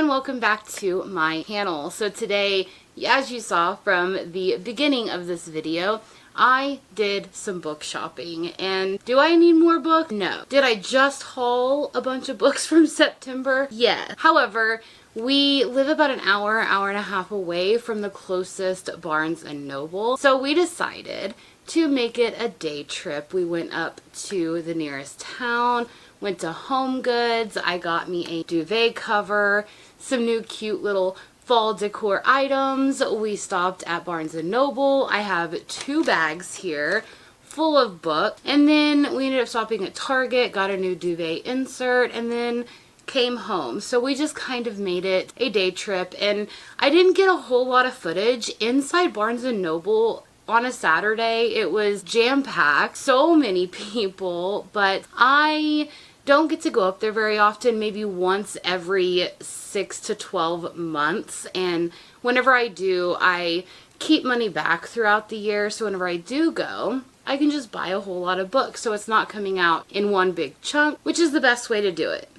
Welcome back to my channel. So today, as you saw from the beginning of this video, I did some book shopping. And do I need more books? No. Did I just haul a bunch of books from September? Yeah. However, we live about an hour and a half away from the closest Barnes & Noble. So we decided to make it a day trip. We went up to the nearest town, went to Home Goods. I got me a duvet cover, some new cute little fall decor items. We stopped at Barnes & Noble. I have 2 bags here full of books. And then we ended up stopping at Target, got a new duvet insert, and then came home. So we just kind of made it a day trip. And I didn't get a whole lot of footage inside Barnes & Noble. On a Saturday, it was jam-packed, so many people, but I don't get to go up there very often, maybe once every 6 to 12 months, and whenever I do, I keep money back throughout the year, so whenever I do go, I can just buy a whole lot of books, so it's not coming out in one big chunk, which is the best way to do it.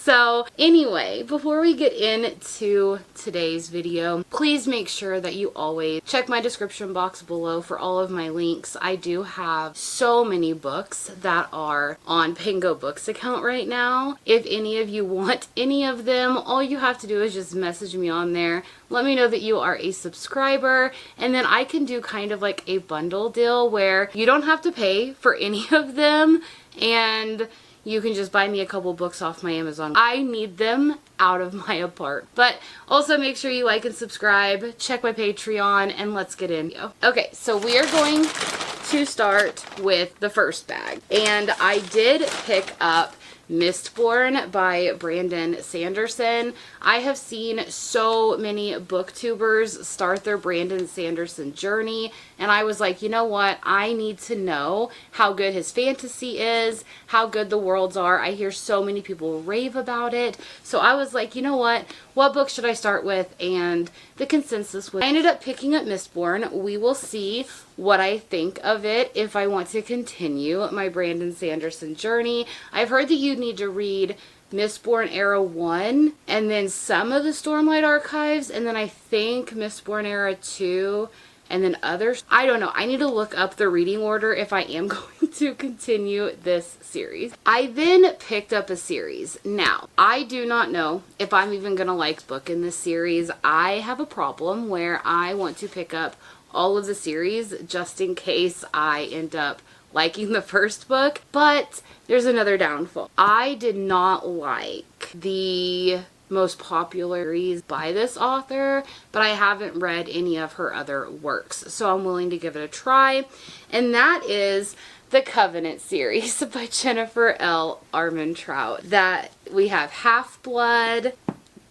So anyway, before we get into today's video, please make sure that you always check my description box below for all of my links. I do have so many books that are on Pango Books account right now. If any of you want any of them, all you have to do is just message me on there. Let me know that you are a subscriber, and then I can do kind of like a bundle deal where you don't have to pay for any of them, and you can just buy me a couple books off my Amazon. I need them out of my apartment. But also make sure you like and subscribe, check my Patreon, and let's get in. Okay, so we are going to start with the first bag. And I did pick up Mistborn by Brandon Sanderson. I have seen so many booktubers start their Brandon Sanderson journey, and I was like, you know what? I need to know how good his fantasy is, how good the worlds are. I hear so many people rave about it. So I was like, you know what book should I start with? And the consensus was I ended up picking up Mistborn. We will see what I think of it if I want to continue my Brandon Sanderson journey. I've heard that you need to read Mistborn Era 1 and then some of the Stormlight Archives, and then I think Mistborn Era 2 and then others. I don't know. I need to look up the reading order if I am going to continue this series. I then picked up a series. Now, I do not know if I'm even going to like book in this series. I have a problem where I want to pick up all of the series just in case I end up liking the first book, but there's another downfall. I did not like the most popular series by this author, but I haven't read any of her other works, so I'm willing to give it a try, and that is the Covenant series by Jennifer L. Armentrout. That we have Half-Blood,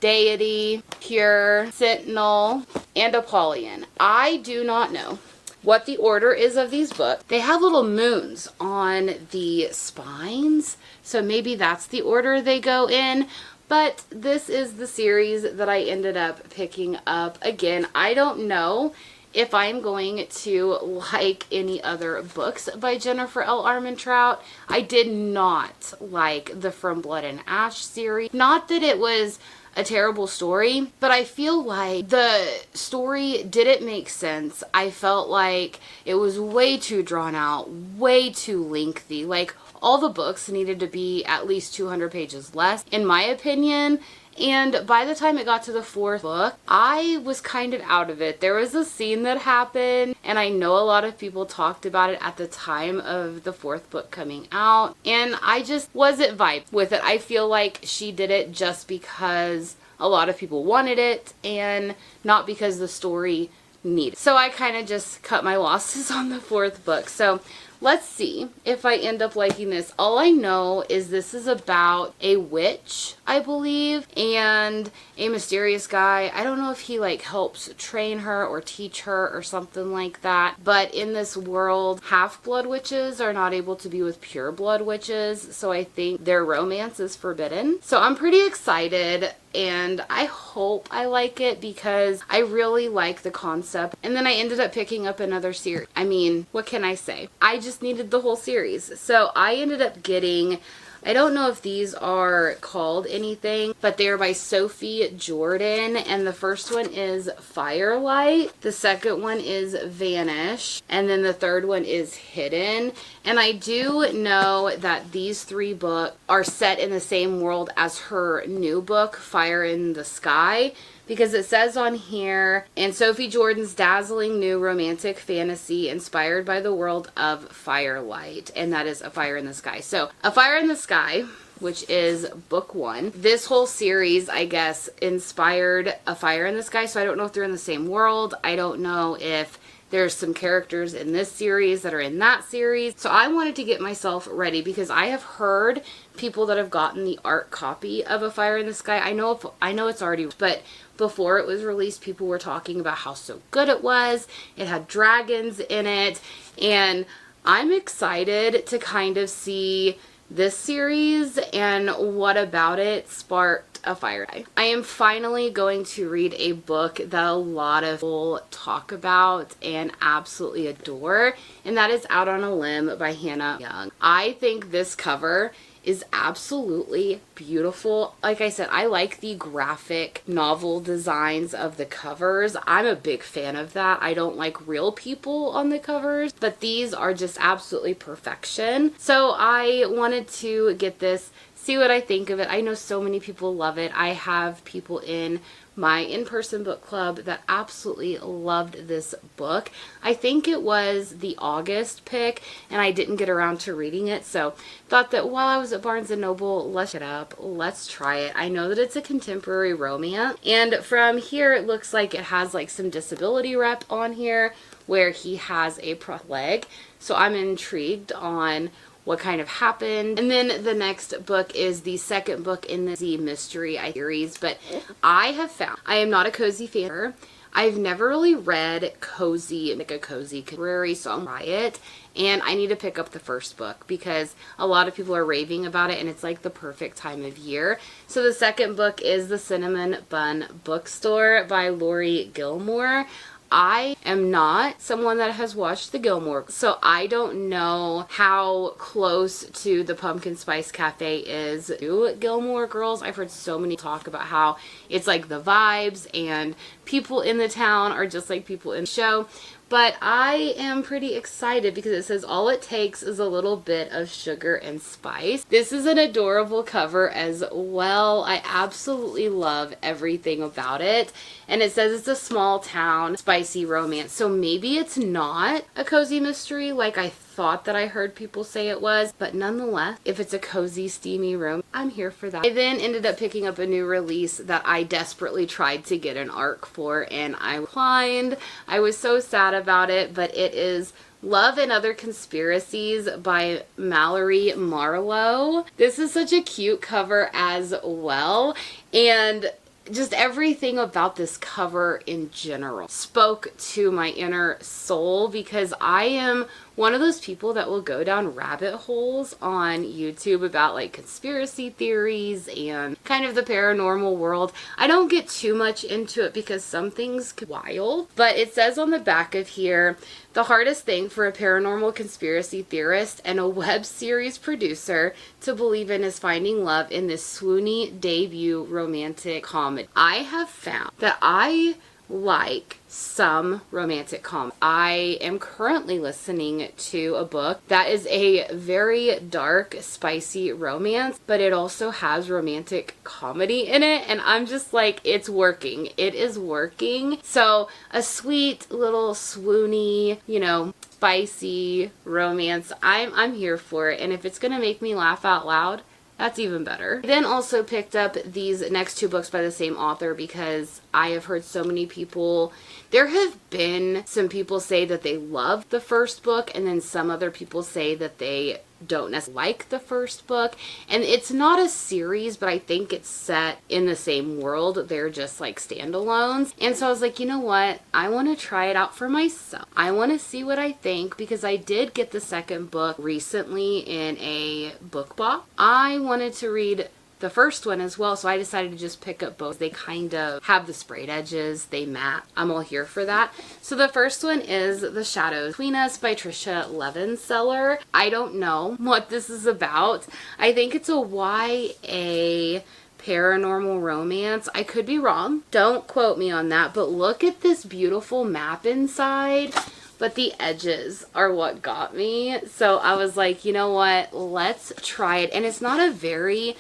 Deity, Pure, Sentinel, and Apollyon. I do not know what the order is of these books. They have little moons on the spines, so maybe that's the order they go in. But this is the series that I ended up picking up. Again, I don't know if I'm going to like any other books by Jennifer L. Armentrout. I did not like the From Blood and Ash series. Not that it was a terrible story, but I feel like the story didn't make sense. I felt like it was way too drawn out, way too lengthy. Like, all the books needed to be at least 200 pages less, in my opinion. And by the time it got to the fourth book, I was kind of out of it. There was a scene that happened, and I know a lot of people talked about it at the time of the fourth book coming out, and I just wasn't vibed with it. I feel like she did it just because a lot of people wanted it, and not because the story needed it. So I kind of just cut my losses on the fourth book. So let's see if I end up liking this. All I know is this is about a witch, I believe, and a mysterious guy. I don't know if he like helps train her or teach her or something like that. But in this world, half-blood witches are not able to be with pure-blood witches. So I think their romance is forbidden. So I'm pretty excited, and I hope I like it because I really like the concept. And then I ended up picking up another series. I mean, what can I say? I just needed the whole series. So I ended up getting, I don't know if these are called anything, but they are by Sophie Jordan. And the first one is Firelight. The second one is Vanish. And then the third one is Hidden. And I do know that these three books are set in the same world as her new book, Fire in the Sky. Because it says on here, and Sophie Jordan's dazzling new romantic fantasy inspired by the world of Firelight. And that is A Fire in the Sky. So, A Fire in the Sky, which is book one. This whole series, I guess, inspired A Fire in the Sky. So I don't know if they're in the same world. I don't know if there's some characters in this series that are in that series. So I wanted to get myself ready because I have heard people that have gotten the art copy of A Fire in the Sky. I know it's already, but before it was released, people were talking about how so good it was. It had dragons in it, and I'm excited to kind of see this series and what about it sparked a fire. I am finally going to read a book that a lot of people talk about and absolutely adore, and that is Out on a Limb by Hannah Young. I think this cover is absolutely beautiful. Like I said, I like the graphic novel designs of the covers. I'm a big fan of that. I don't like real people on the covers, but these are just absolutely perfection. So I wanted to get this, see what I think of it. I know so many people love it. I have people in my in-person book club that absolutely loved this book. I think it was the August pick, and I didn't get around to reading it, so thought that while I was at Barnes & Noble, let's get up, let's try it. I know that it's a contemporary romance, and from here it looks like it has like some disability rep on here where he has a prosthetic leg, so I'm intrigued on what kind of happened. And then the next book is the second book in the Z mystery series, but I have found I am not a cozy fan. I've never really read cozy, like a cozy contemporary, so I'll try it. And I need to pick up the first book because a lot of people are raving about it and it's like the perfect time of year. So the second book is The Cinnamon Bun Bookstore by Lori Gilmore. I am not someone that has watched the Gilmore, so I don't know how close to the Pumpkin Spice Cafe is to Gilmore Girls. I've heard so many talk about how it's like the vibes and people in the town are just like people in the show. But I am pretty excited because it says all it takes is a little bit of sugar and spice. This is an adorable cover as well. I absolutely love everything about it. And it says it's a small town spicy romance. So maybe it's not a cozy mystery like I thought that I heard people say it was. But nonetheless, if it's a cozy, steamy room, I'm here for that. I then ended up picking up a new release that I desperately tried to get an ARC for and I declined. I was so sad about it, but it is Love and Other Conspiracies by Mallory Marlowe. This is such a cute cover as well, and just everything about this cover in general spoke to my inner soul because I am one of those people that will go down rabbit holes on YouTube about like conspiracy theories and kind of the paranormal world. I don't get too much into it because some things can be wild, but it says on the back of here, the hardest thing for a paranormal conspiracy theorist and a web series producer to believe in is finding love in this swoony debut romantic comedy. I have found that I like some romantic comedy. I am currently listening to a book that is a very dark, spicy romance, but it also has romantic comedy in it, and I'm just like, it's working. It is working. So a sweet little swoony, you know, spicy romance, I'm here for it, and if it's gonna make me laugh out loud, that's even better. I then also picked up these next two books by the same author because I have heard so many people, there have been some people say that they love the first book, and then some other people say that they don't necessarily like the first book. And it's not a series, but I think it's set in the same world. They're just like standalones. And so I was like, you know what? I want to try it out for myself. I want to see what I think because I did get the second book recently in a book box. I wanted to read the first one as well, so I decided to just pick up both. They kind of have the sprayed edges, they matte. I'm all here for that. So the first one is The Shadows Between Us by Trisha Levenseller. I don't know what this is about. I think it's a YA paranormal romance. I could be wrong. Don't quote me on that, but look at this beautiful map inside. But the edges are what got me. So I was like, you know what? Let's try it. And it's not a very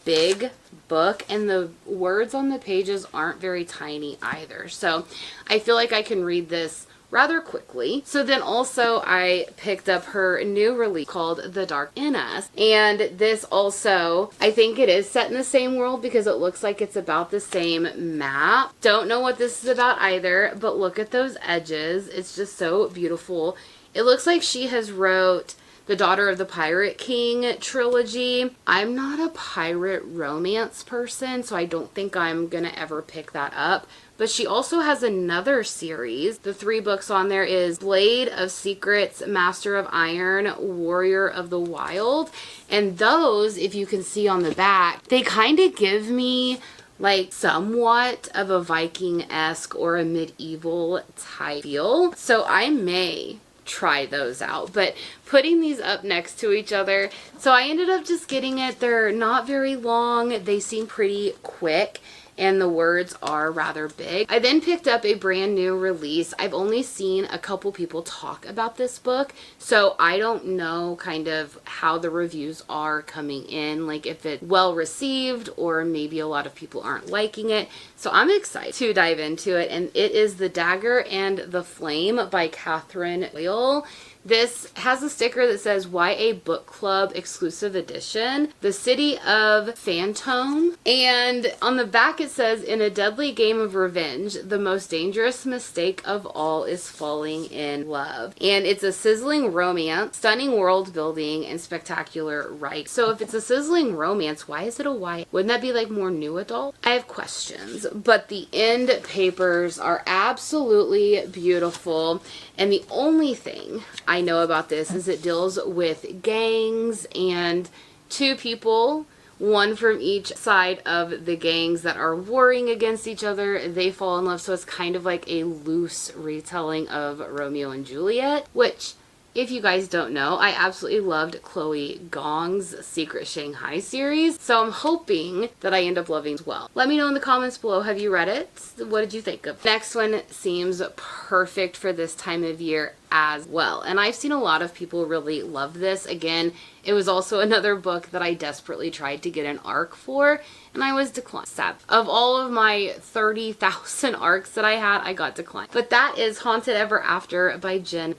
big book, and the words on the pages aren't very tiny either. So I feel like I can read this rather quickly. So then also I picked up her new release called The Dark in Us. And this also, I think it is set in the same world because it looks like it's about the same map. Don't know what this is about either, but look at those edges. It's just so beautiful. It looks like she has wrote the Daughter of the Pirate King trilogy. I'm not a pirate romance person, so I don't think I'm gonna ever pick that up. But she also has another series. The 3 books on there is Blade of Secrets, Master of Iron, Warrior of the Wild. And those, if you can see on the back, they kind of give me like somewhat of a Viking-esque or a medieval type feel. So I may try those out, but putting these up next to each other, so I ended up just getting it. They're not very long, they seem pretty quick, and the words are rather big. I then picked up a brand new release. I've only seen a couple people talk about this book, so I don't know kind of how the reviews are coming in, like if it's well received or maybe a lot of people aren't liking it. So I'm excited to dive into it, and it is The Dagger and the Flame by Catherine Doyle. This has a sticker that says YA Book Club Exclusive Edition, The City of Phantom. And on the back it says, in a deadly game of revenge, the most dangerous mistake of all is falling in love. And it's a sizzling romance, stunning world building, and spectacular writing. So if it's a sizzling romance, why is it a YA? Wouldn't that be like more new adult? I have questions, but the end papers are absolutely beautiful. And the only thing I know about this is it deals with gangs and 2 people, one from each side of the gangs that are warring against each other. They fall in love, so it's kind of like a loose retelling of Romeo and Juliet, which, if you guys don't know, I absolutely loved Chloe Gong's Secret Shanghai series, so I'm hoping that I end up loving as well. Let me know in the comments below, have you read it? What did you think of it? Next one seems perfect for this time of year as well, and I've seen a lot of people really love this. Again, it was also another book that I desperately tried to get an ARC for, and I was declined. Sad. Of all of my 30,000 ARCs that I had, I got declined. But that is Haunted Ever After by Jen.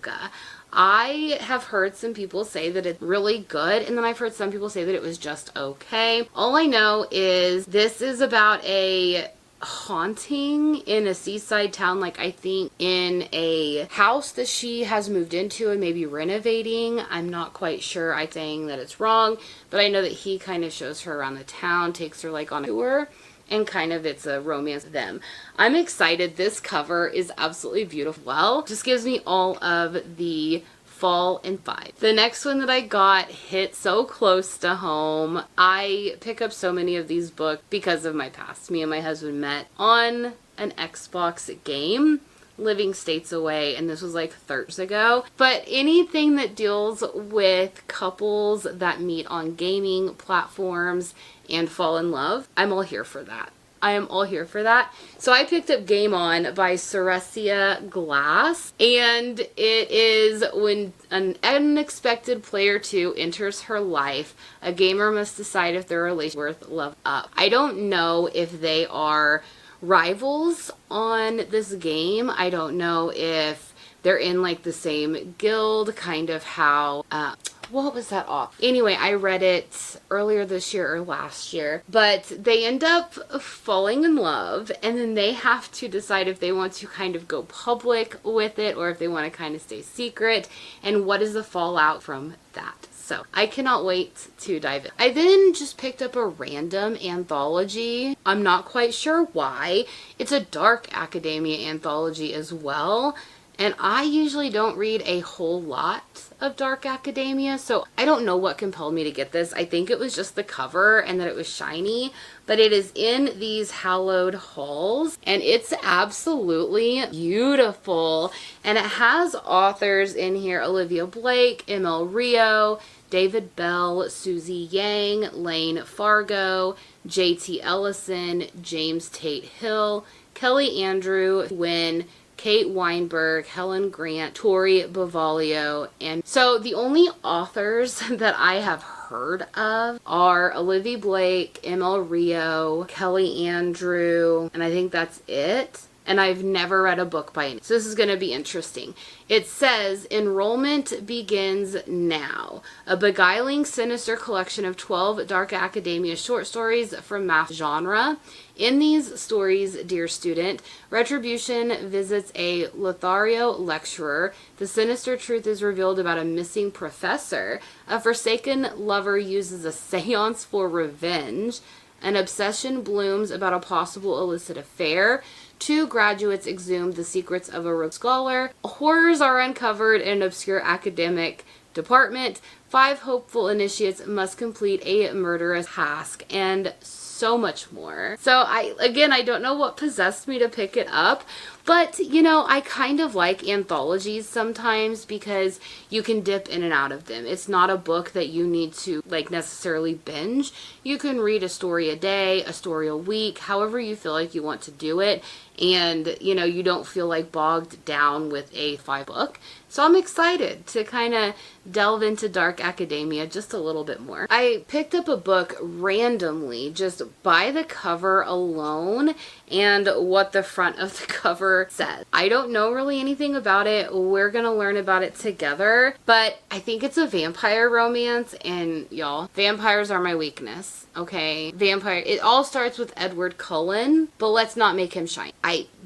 I have heard some people say that it's really good, and then I've heard some people say that it was just okay. All I know is this is about a haunting in a seaside town, like I think in a house that she has moved into and maybe renovating. I'm not quite sure. I'm saying that it's wrong, but I know that he kind of shows her around the town, takes her like on a tour, and kind of it's a romance of them. I'm excited. This cover is absolutely beautiful. Well, just gives me all of the Fall in 5. The next one that I got hit so close to home. I pick up so many of these books because of my past. Me and my husband met on an Xbox game living states away, and this was like 30 years ago. But anything that deals with couples that meet on gaming platforms and fall in love, I'm all here for that. I am all here for that. So I picked up Game On by Ceresia Glass, and it is when an unexpected player 2 enters her life, a gamer must decide if their relationship is worth love up. I don't know if they are rivals on this game. I don't know if they're in like the same guild, kind of how what was that off? Anyway, I read it earlier this year or last year, but they end up falling in love, and then they have to decide if they want to kind of go public with it or if they want to kind of stay secret, and what is the fallout from that. So I cannot wait to dive in. I then just picked up a random anthology. I'm not quite sure why. It's a dark academia anthology as well. And I usually don't read a whole lot of dark academia, so I don't know what compelled me to get this. I think it was just the cover and that it was shiny, but it is in these hallowed halls, and it's absolutely beautiful. And it has authors in here: Olivia Blake, M.L. Rio, David Bell, Susie Yang, Lane Fargo, J.T. Ellison, James Tate Hill, Kelly Andrew Wynn, Kate Weinberg, Helen Grant, Tori Bavaglio. And so the only authors that I have heard of are Olivia Blake, M.L. Rio, Kelly Andrew, and I think that's it. And I've never read a book by any. So this is going to be interesting. It says, enrollment begins now. A beguiling, sinister collection of 12 dark academia short stories from math genre. In these stories, dear student, retribution visits a Lothario lecturer. The sinister truth is revealed about a missing professor. A forsaken lover uses a seance for revenge. An obsession blooms about a possible illicit affair. 2 graduates exhume the secrets of a rogue scholar. Horrors are uncovered in an obscure academic department. 5 hopeful initiates must complete a murderous task, and so much more. So I don't know what possessed me to pick it up, but you know, I kind of like anthologies sometimes because you can dip in and out of them. It's not a book that you need to like necessarily binge. You can read a story a day, a story a week, however you feel like you want to do it, and you know, you don't feel like bogged down with a 5 book. So I'm excited to kind of delve into dark academia just a little bit more. I picked up a book randomly just by the cover alone and what the front of the cover says. I don't know really anything about it. We're gonna learn about it together, but I think it's a vampire romance, and y'all, vampires are my weakness. Okay, vampire. It all starts with Edward Cullen, but let's not make him shine.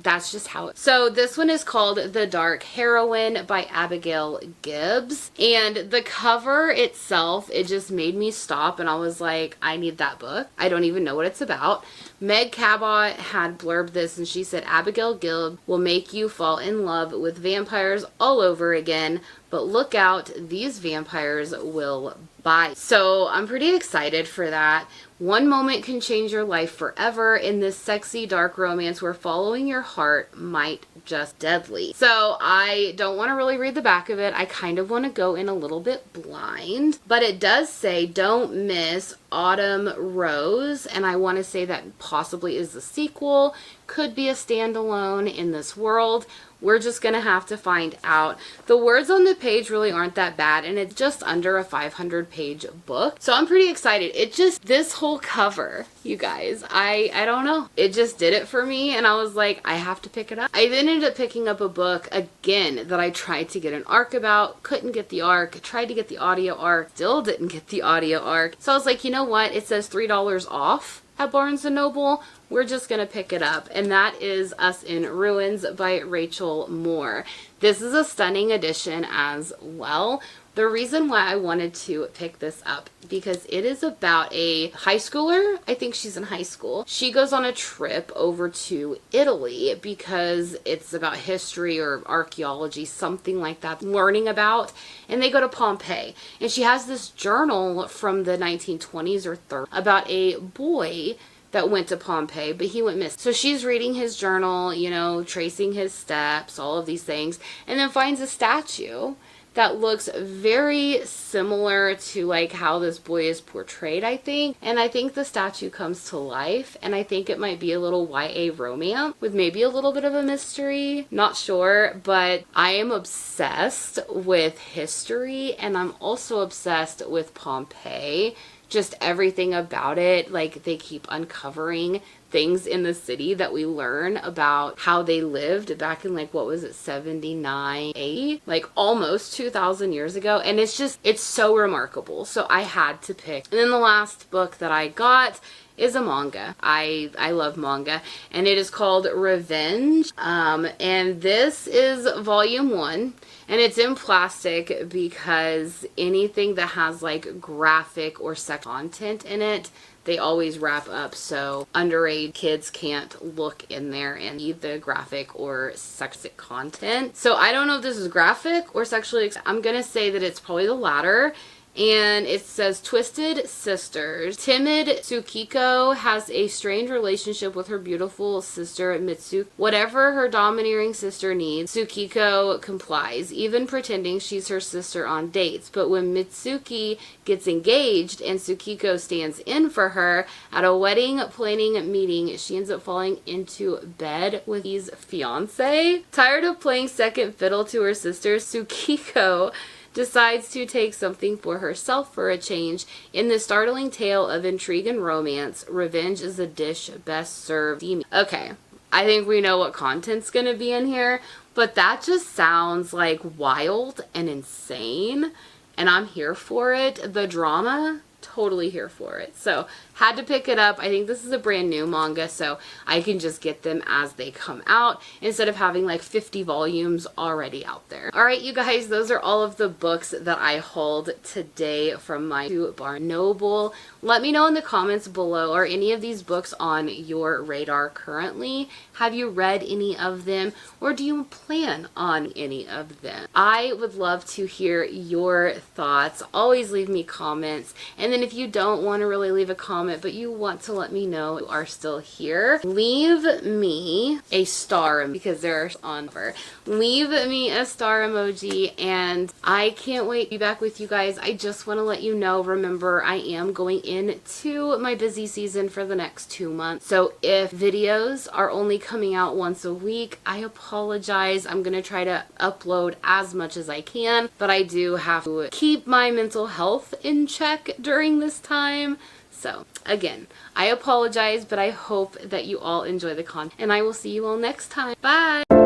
That's just how it. So this one is called The Dark Heroine by Abigail Gibbs, and the cover itself, it just made me stop, and I was like, I need that book. I don't even know what it's about. Meg Cabot had blurbed this, and she said, Abigail Gibbs will make you fall in love with vampires all over again, but look out, these vampires will bite. So I'm pretty excited for that. One moment can change your life forever in this sexy dark romance where following your heart might just deadly. So I don't want to really read the back of it. I kind of want to go in a little bit blind, but it does say don't miss Autumn Rose, and I want to say that possibly is the sequel, could be a standalone in this world. We're just going to have to find out. The words on the page really aren't that bad, and it's just under a 500-page book. So I'm pretty excited. This whole cover, you guys, I don't know. It just did it for me, and I was like, I have to pick it up. I then ended up picking up a book, again, that I tried to get an arc about, couldn't get the arc, tried to get the audio arc, still didn't get the audio arc. So I was like, you know what? It says $3 off at Barnes & Noble. We're just going to pick it up, and that is Us in Ruins by Rachel Moore. This is a stunning edition as well. The reason why I wanted to pick this up, because it is about a high schooler. I think she's in high school. She goes on a trip over to Italy because it's about history or archaeology, something like that, learning about. And they go to Pompeii. And she has this journal from the 1920s or 30s about a boy that went to Pompeii, but he went missing. So she's reading his journal, you know, tracing his steps, all of these things, and then finds a statue that looks very similar to like how this boy is portrayed, I think. And I think the statue comes to life, and I think it might be a little YA romance with maybe a little bit of a mystery. Not sure, but I am obsessed with history, and I'm also obsessed with Pompeii. Just everything about it. Like, they keep uncovering things in the city that we learn about how they lived back in, like, what was it, 79, 80? Like, almost 2,000 years ago. And it's just, it's so remarkable. So I had to pick. And then the last book that I got is a manga. I love manga, and it is called Revenge. And this is volume 1. And it's in plastic because anything that has like graphic or sex content in it, they always wrap up so underage kids can't look in there and read the graphic or sexist content. So I don't know if this is graphic or sexually. I'm gonna say that it's probably the latter. And it says, Twisted Sisters. Timid Tsukiko has a strange relationship with her beautiful sister Mitsuki. Whatever her domineering sister needs, Tsukiko complies, even pretending she's her sister on dates. But when Mitsuki gets engaged and Tsukiko stands in for her at a wedding planning meeting, she ends up falling into bed with his fiance. Tired of playing second fiddle to her sister, Tsukiko decides to take something for herself for a change. In this startling tale of intrigue and romance, revenge is a dish best served steaming. Okay, I think we know what content's gonna be in here, but that just sounds like wild and insane, and I'm here for it. The drama, totally here for it. So had to pick it up. I think this is a brand new manga, so I can just get them as they come out instead of having like 50 volumes already out there. All right, you guys, those are all of the books that I hauled today from my Barnes & Noble. Let me know in the comments below, are any of these books on your radar currently? Have you read any of them, or do you plan on any of them? I would love to hear your thoughts. Always leave me comments. And then if you don't want to really leave a comment, but you want to let me know you are still here, leave me a star, because they're on cover. Leave me a star emoji, and I can't wait to be back with you guys. I just want to let you know, remember, I am going into my busy season for the next 2 months. So if videos are only coming out once a week, I apologize. I'm going to try to upload as much as I can, but I do have to keep my mental health in check during this time. So again, I apologize, but I hope that you all enjoy the content, and I will see you all next time. Bye!